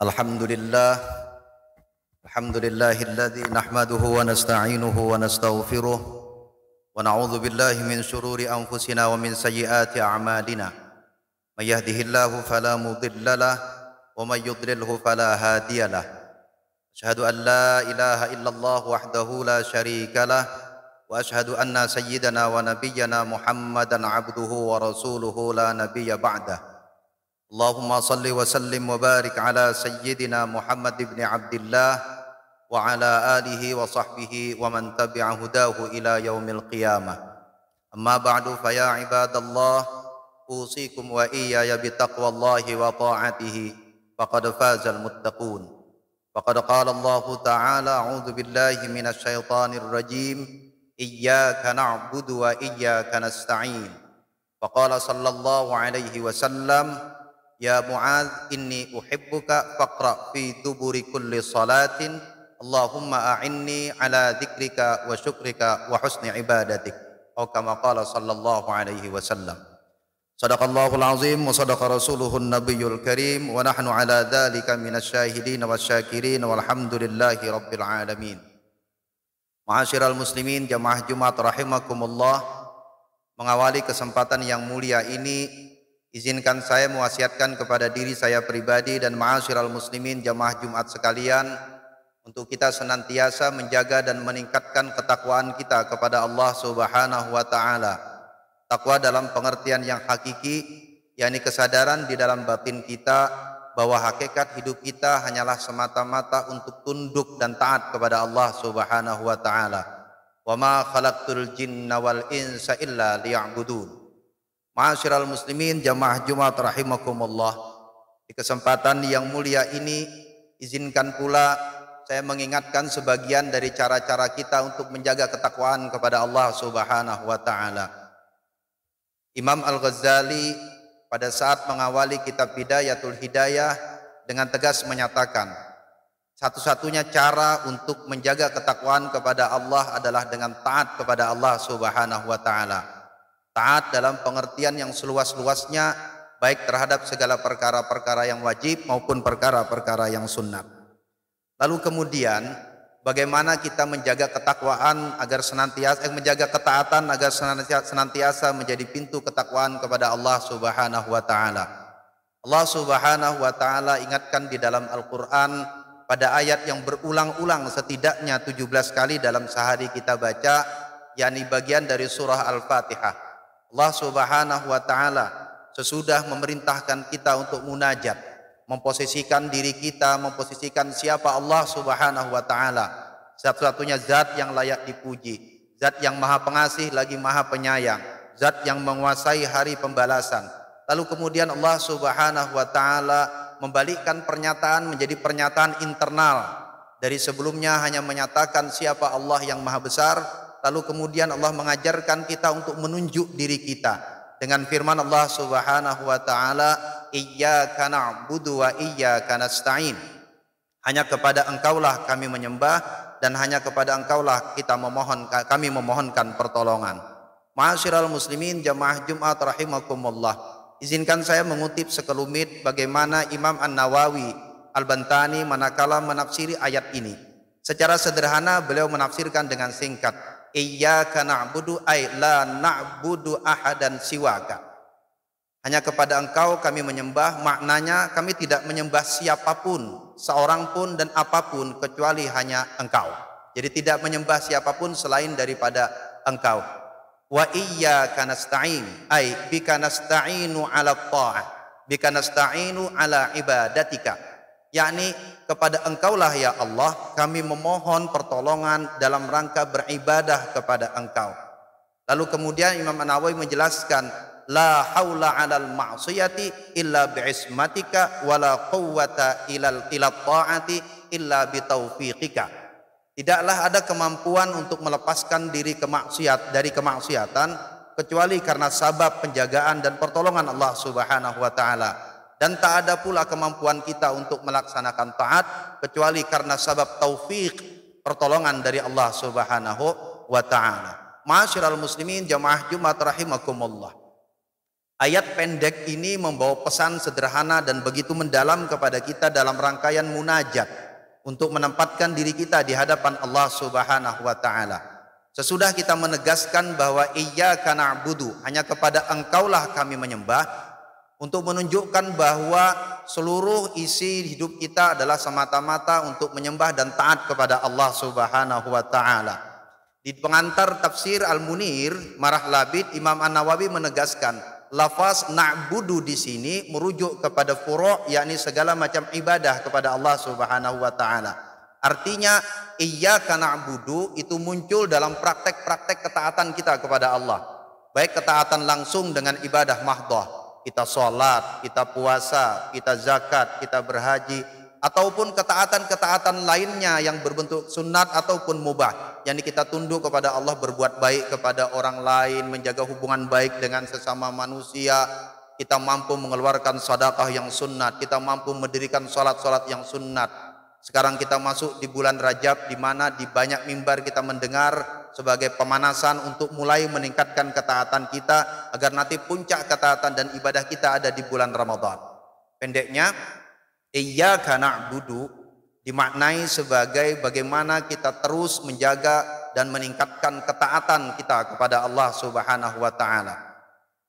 Alhamdulillah, alhamdulillahilladzi nahmaduhu wa nasta'inuhu wa nastaghfiruh wa na'udzu billahi min syururi anfusina wa min sayyiati a'malina. May yahdihillahu fala mudilla lahu wa may yudlilhu fala hadiyalah. Asyhadu an la ilaha illallah wahdahu la syarika lah wa asyhadu anna sayyidana wa nabiyyana Muhammadan abduhu wa rasuluhu la nabiyya ba'dah. Allahumma salli wa sallim wa barik ala sayyidina Muhammad ibn Abdullah wa ala alihi wa sahbihi wa man tabi'a hudahu ila yaumil qiyamah. Amma ba'du fa ya ibadallah usikum wa iyaya bi taqwallahi wa ta'atihi faqad fazal muttaqun. Faqad qala Allah ta'ala a'udzu billahi minasy syaithanir rajim iyyaka na'budu wa iyyaka nasta'in. Faqala sallallahu alaihi wasallam ya Mu'adz inni uhibbuka faqra fi duburi kulli salatin Allahumma a'inni ala dzikrika wa syukrika wa husni ibadatik atau kama qala sallallahu alaihi wasallam. Shadaqallahul azim wa sadaqa rasuluhun nabiyyul karim wa nahnu ala dzalika minasyahidin wasyakirin walhamdulillahi rabbil alamin. Ma'asyiral muslimin jamaah Jumat rahimakumullah, mengawali kesempatan yang mulia ini izinkan saya mewasiatkan kepada diri saya pribadi dan ma'asyiral muslimin jamaah Jumat sekalian untuk kita senantiasa menjaga dan meningkatkan ketakwaan kita kepada Allah Subhanahu wa taala. Takwa dalam pengertian yang hakiki, yakni kesadaran di dalam batin kita bahwa hakikat hidup kita hanyalah semata-mata untuk tunduk dan taat kepada Allah Subhanahu wa taala. Wa ma khalaqtul jinna wal insa illa liya'budun. Ma'asyiral muslimin jamaah Jumat rahimakumullah, di kesempatan yang mulia ini izinkan pula saya mengingatkan sebagian dari cara-cara kita untuk menjaga ketakwaan kepada Allah Subhanahu wa taala. Imam Al-Ghazali pada saat mengawali kitab Bidayatul Hidayah dengan tegas menyatakan satu-satunya cara untuk menjaga ketakwaan kepada Allah adalah dengan taat kepada Allah Subhanahu wa taala. Taat dalam pengertian yang seluas-luasnya, baik terhadap segala perkara-perkara yang wajib maupun perkara-perkara yang sunnat. Lalu kemudian bagaimana kita menjaga ketakwaan agar senantiasa menjaga ketaatan agar senantiasa menjadi pintu ketakwaan kepada Allah Subhanahu wa taala. Allah Subhanahu wa taala ingatkan di dalam Al-Qur'an pada ayat yang berulang-ulang setidaknya 17 kali dalam sehari kita baca, yakni bagian dari surah Al-Fatihah. Allah Subhanahu wa taala sesudah memerintahkan kita untuk munajat, memposisikan diri kita, memposisikan siapa Allah Subhanahu wa taala, satu-satunya zat yang layak dipuji, zat yang maha pengasih lagi maha penyayang, zat yang menguasai hari pembalasan. Lalu kemudian Allah Subhanahu wa taala membalikkan pernyataan menjadi pernyataan internal. Dari sebelumnya hanya menyatakan siapa Allah yang maha besar, lalu kemudian Allah mengajarkan kita untuk menunjuk diri kita dengan firman Allah Subhanahu wa taala, iyyaka na'budu wa iyyaka nasta'in. Hanya kepada Engkaulah kami menyembah dan hanya kepada Engkaulah kami memohonkan pertolongan. Ma'asyiral muslimin jamaah Jumat rahimakumullah, izinkan saya mengutip sekelumit bagaimana Imam An-Nawawi Al-Bantani manakala menafsiri ayat ini. Secara sederhana beliau menafsirkan dengan singkat, iyyaka na'budu ay la na'budu ahadan siwaka. Hanya kepada Engkau kami menyembah, maknanya kami tidak menyembah siapapun, seorang pun dan apapun kecuali hanya Engkau. Jadi tidak menyembah siapapun selain daripada Engkau. Wa iyyaka nasta'in ay bika nasta'inu 'ala tha'ah, bika nasta'inu 'ala ibadatika. Yakni kepada Engkaulah ya Allah kami memohon pertolongan dalam rangka beribadah kepada Engkau. Lalu kemudian Imam An-Nawawi menjelaskan, la haula 'alal ma'siyati illa bi'ismatika wa la quwwata ila ta'ati illa bitaufiqika. Tidaklah ada kemampuan untuk melepaskan diri dari kemaksiatan kecuali karena sabab penjagaan dan pertolongan Allah Subhanahu wa taala. Dan tak ada pula kemampuan kita untuk melaksanakan taat kecuali karena sabab taufik, pertolongan dari Allah Subhanahu wa taala. Ma'asyiral muslimin jamaah Jumat rahimakumullah, Ayat pendek ini membawa pesan sederhana dan begitu mendalam kepada kita dalam rangkaian munajat untuk menempatkan diri kita di hadapan Allah Subhanahu wa taala. Sesudah kita menegaskan bahwa iyyaka na'budu, hanya kepada Engkaulah kami menyembah, untuk menunjukkan bahwa seluruh isi hidup kita adalah semata-mata untuk menyembah dan taat kepada Allah Subhanahu wa taala. Di pengantar tafsir Al-Munir Marah Labid, Imam An-Nawawi menegaskan lafaz na'budu di sini merujuk kepada furu', yakni segala macam ibadah kepada Allah Subhanahu wa taala. Artinya iyyaka na'budu itu muncul dalam praktek-praktek ketaatan kita kepada Allah. Baik ketaatan langsung dengan ibadah mahdhah, kita sholat, kita puasa, kita zakat, kita berhaji, ataupun ketaatan-ketaatan lainnya yang berbentuk sunat ataupun mubah, yakni kita tunduk kepada Allah, berbuat baik kepada orang lain, menjaga hubungan baik dengan sesama manusia, kita mampu mengeluarkan sedekah yang sunat, kita mampu mendirikan sholat-sholat yang sunat. Sekarang kita masuk di bulan Rajab, di mana di banyak mimbar kita mendengar sebagai pemanasan untuk mulai meningkatkan ketaatan kita agar nanti puncak ketaatan dan ibadah kita ada di bulan Ramadan. Pendeknya, iyyaka na'budu dimaknai sebagai bagaimana kita terus menjaga dan meningkatkan ketaatan kita kepada Allah Subhanahu wa taala.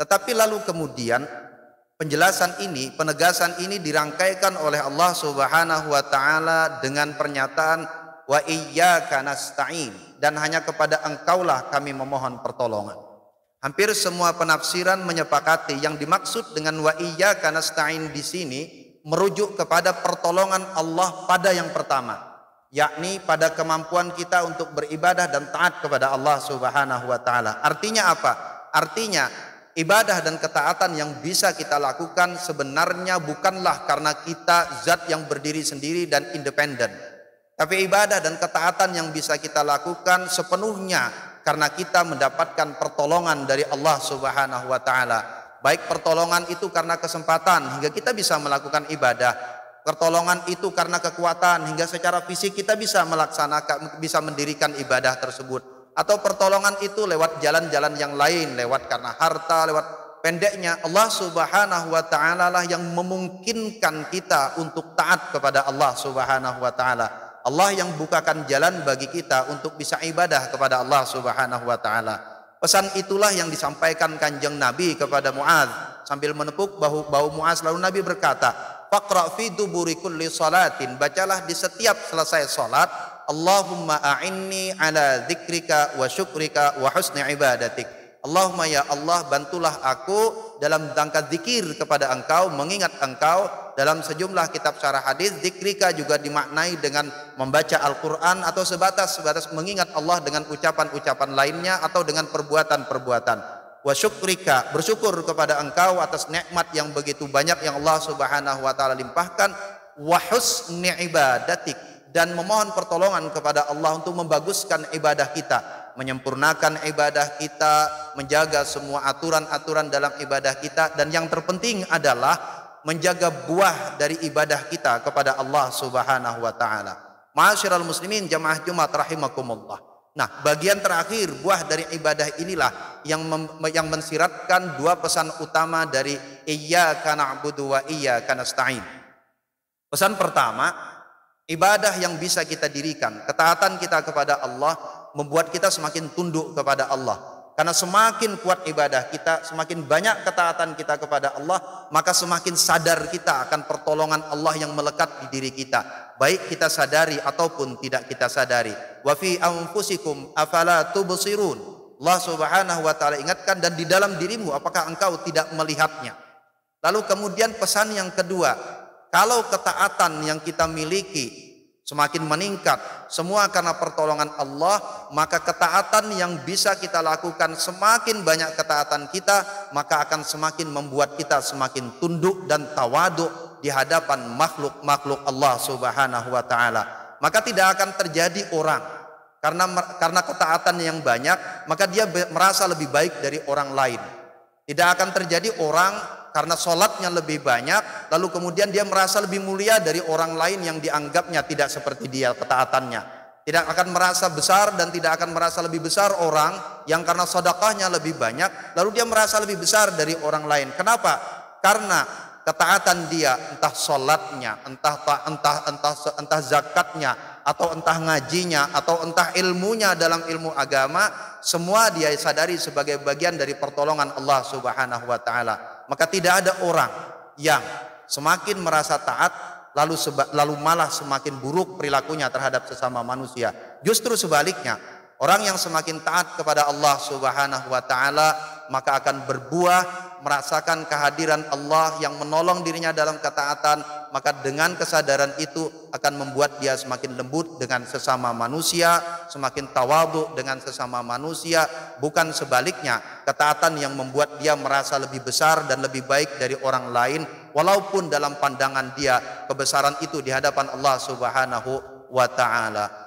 Tetapi lalu kemudian penjelasan ini, penegasan ini dirangkaikan oleh Allah Subhanahu wa taala dengan pernyataan wa iyyaka nasta'in, dan hanya kepada Engkaulah kami memohon pertolongan. Hampir semua penafsiran menyepakati yang dimaksud dengan wa iyyaka nasta'in di sini merujuk kepada pertolongan Allah pada yang pertama, yakni pada kemampuan kita untuk beribadah dan taat kepada Allah Subhanahu wa taala. Artinya apa? Artinya ibadah dan ketaatan yang bisa kita lakukan sebenarnya bukanlah karena kita zat yang berdiri sendiri dan independen, tapi ibadah dan ketaatan yang bisa kita lakukan sepenuhnya karena kita mendapatkan pertolongan dari Allah Subhanahu wa taala. Baik pertolongan itu karena kesempatan hingga kita bisa melakukan ibadah, pertolongan itu karena kekuatan hingga secara fisik kita bisa melaksanakan, bisa mendirikan ibadah tersebut, atau pertolongan itu lewat jalan-jalan yang lain, lewat karena harta, lewat pendeknya Allah Subhanahu wa taala lah yang memungkinkan kita untuk taat kepada Allah Subhanahu wa taala. Allah yang bukakan jalan bagi kita untuk bisa ibadah kepada Allah Subhanahu wa taala. Pesan itulah yang disampaikan Kanjeng Nabi kepada Mu'adz sambil menepuk bahu Mu'adz, lalu Nabi berkata, faqra fi duburi kulli salatin, bacalah di setiap selesai salat, Allahumma a'inni ala dzikrika wa syukrika wa husni ibadatik. Allahumma ya Allah, bantulah aku dalam rangka zikir kepada Engkau, mengingat Engkau. Dalam sejumlah kitab syarah hadis, zikrika juga dimaknai dengan membaca Al-Quran atau sebatas mengingat Allah dengan ucapan-ucapan lainnya atau dengan perbuatan-perbuatan. Wa syukrika, bersyukur kepada Engkau atas nikmat yang begitu banyak yang Allah Subhanahu wa taala limpahkan. Wa husni ibadatik, dan memohon pertolongan kepada Allah untuk membaguskan ibadah kita, menyempurnakan ibadah kita, menjaga semua aturan-aturan dalam ibadah kita, dan yang terpenting adalah menjaga buah dari ibadah kita kepada Allah Subhanahu wa taala. Ma'asyiral muslimin jamaah Jumat rahimakumullah. Nah, bagian terakhir buah dari ibadah inilah yang mensiratkan dua pesan utama dari iyyaka na'budu wa iyyaka nasta'in. Pesan pertama, ibadah yang bisa kita dirikan, ketaatan kita kepada Allah membuat kita semakin tunduk kepada Allah. Karena semakin kuat ibadah kita, semakin banyak ketaatan kita kepada Allah, maka semakin sadar kita akan pertolongan Allah yang melekat di diri kita, baik kita sadari ataupun tidak kita sadari. Wa fi anfusikum afala tubsirun. Allah Subhanahu wa taala ingatkan, dan di dalam dirimu apakah engkau tidak melihatnya. Lalu kemudian pesan yang kedua, kalau ketaatan yang kita miliki semakin meningkat, semua karena pertolongan Allah, maka ketaatan yang bisa kita lakukan, semakin banyak ketaatan kita, maka akan semakin membuat kita semakin tunduk dan tawaduk di hadapan makhluk-makhluk Allah Subhanahu wa taala. Maka tidak akan terjadi orang karena ketaatan yang banyak, maka dia merasa lebih baik dari orang lain. Tidak akan terjadi orang karena sholatnya lebih banyak, lalu kemudian dia merasa lebih mulia dari orang lain yang dianggapnya tidak seperti dia ketaatannya. Tidak akan merasa besar dan tidak akan merasa lebih besar orang yang karena sedekahnya lebih banyak lalu dia merasa lebih besar dari orang lain. Kenapa? Karena ketaatan dia, entah sholatnya, entah zakatnya, atau entah ngajinya, atau entah ilmunya dalam ilmu agama, semua dia sadari sebagai bagian dari pertolongan Allah Subhanahu wa taala. Maka tidak ada orang yang semakin merasa taat lalu malah semakin buruk perilakunya terhadap sesama manusia. Justru sebaliknya, orang yang semakin taat kepada Allah Subhanahu wa taala maka akan berbuah merasakan kehadiran Allah yang menolong dirinya dalam ketaatan, maka dengan kesadaran itu akan membuat dia semakin lembut dengan sesama manusia, semakin tawadhu dengan sesama manusia, bukan sebaliknya, ketaatan yang membuat dia merasa lebih besar dan lebih baik dari orang lain, walaupun dalam pandangan dia kebesaran itu di hadapan Allah Subhanahu wa taala.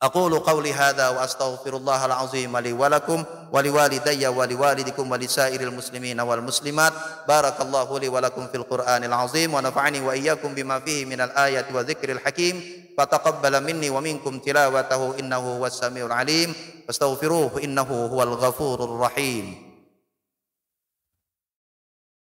Aqulu qawli hadza wa astaghfirullahal azim li wa lakum wa liwalidayya wa liwalidikum wa lisairil muslimina wal muslimat. Barakallahu li wa lakum fil Qur'anil azim wa nafa'ani wa iyyakum bima fihi minal ayati wa dzikril hakim. Fataqabbala minni wa minkum tilawatahu innahu huwas samiul alim. Fastaghfiruhu innahu huwal ghafurur rahim.